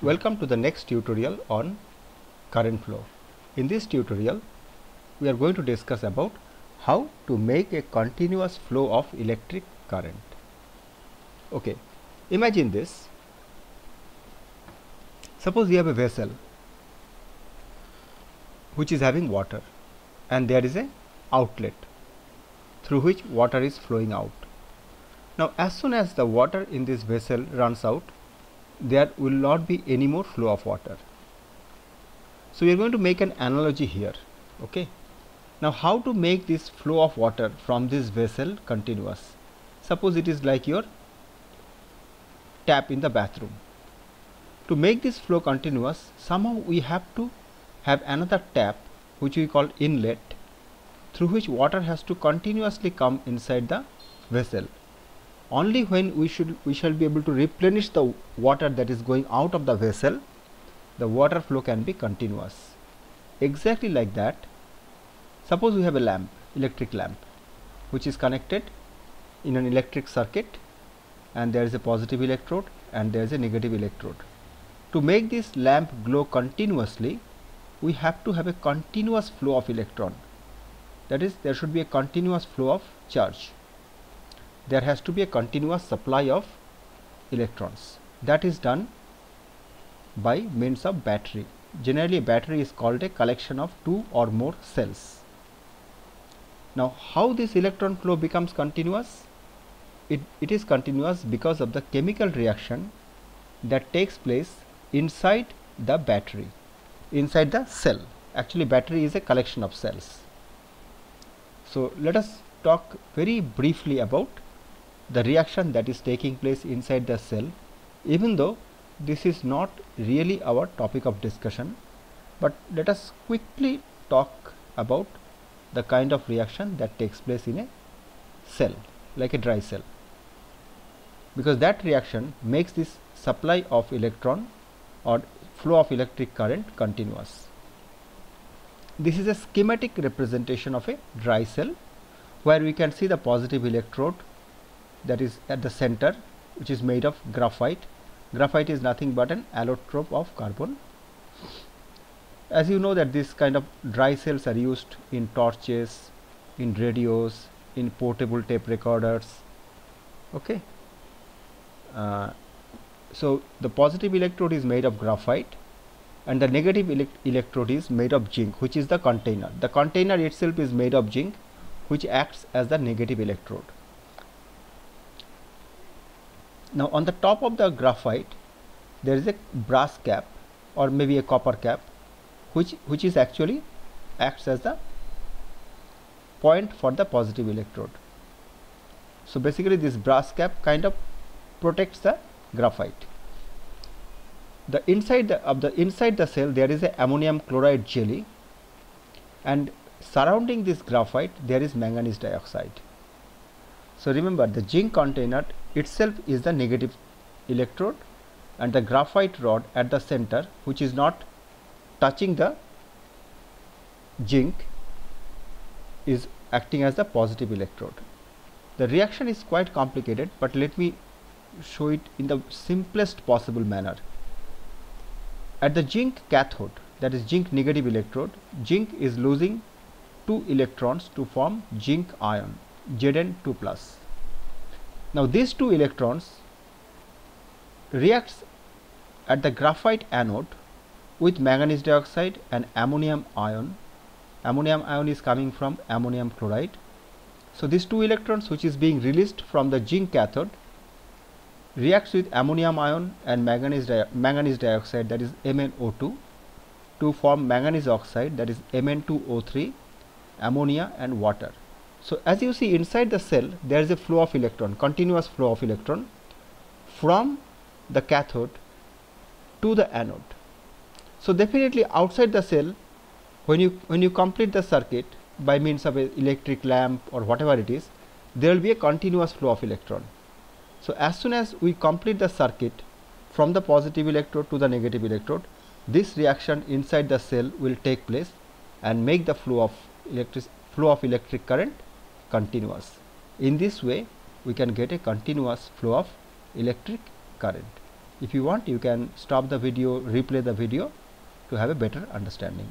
Welcome to the next tutorial on current flow. In this tutorial, we are going to discuss about how to make a continuous flow of electric current. Okay, imagine this. Suppose you have a vessel which is having water and there is a outlet through which water is flowing out. Now, as soon as the water in this vessel runs out, there will not be any more flow of water. So we are going to make an analogy here. Okay. Now how to make this flow of water from this vessel continuous? Suppose it is like your tap in the bathroom. To make this flow continuous, somehow we have to have another tap which we call inlet, through which water has to continuously come inside the vessel. Only when we shall be able to replenish the water that is going out of the vessel, the water flow can be continuous. Exactly like that, suppose we have a lamp, electric lamp, which is connected in an electric circuit, and there is a positive electrode and there is a negative electrode. To make this lamp glow continuously, we have to have a continuous flow of electron. That is, there should be a continuous flow of charge. There has to be a continuous supply of electrons. That is done by means of battery. Generally, a battery is called a collection of two or more cells. Now, how this electron flow becomes continuous? It is continuous because of the chemical reaction that takes place inside the battery, inside the cell. Actually, battery is a collection of cells. So, let us talk very briefly about the reaction that is taking place inside the cell, even though this is not really our topic of discussion, but let us quickly talk about the kind of reaction that takes place in a cell, like a dry cell, because that reaction makes this supply of electron or flow of electric current continuous. This is a schematic representation of a dry cell, where we can see the positive electrode that is at the center, which is made of graphite. Graphite is nothing but an allotrope of carbon. As you know that this kind of dry cells are used in torches, in radios, in portable tape recorders. Okay. So the positive electrode is made of graphite and the negative electrode is made of zinc, which is the container. The container itself is made of zinc, which acts as the negative electrode. Now, on the top of the graphite, there is a brass cap or maybe a copper cap, which is actually acts as the point for the positive electrode. So basically, this brass cap kind of protects the graphite. The inside the cell, there is a ammonium chloride jelly, and surrounding this graphite there is manganese dioxide. So remember, the zinc container itself is the negative electrode, and the graphite rod at the center, which is not touching the zinc, is acting as the positive electrode. The reaction is quite complicated, but let me show it in the simplest possible manner. At the zinc cathode, that is zinc negative electrode, zinc is losing 2 electrons to form zinc ion, Zn2+. Now these 2 electrons reacts at the graphite anode with manganese dioxide and ammonium ion. Ammonium ion is coming from ammonium chloride. So these 2 electrons, which is being released from the zinc cathode, reacts with ammonium ion and manganese dioxide, that is MnO2, to form manganese oxide, that is Mn2O3, ammonia and water. So as you see, inside the cell there is a flow of electron, continuous flow of electron from the cathode to the anode. So definitely outside the cell, when you complete the circuit by means of an electric lamp or whatever it is, there will be a continuous flow of electron. So as soon as we complete the circuit from the positive electrode to the negative electrode, this reaction inside the cell will take place and make the flow of electric current continuous. In this way, we can get a continuous flow of electric current. If you want, you can stop the video, replay the video to have a better understanding.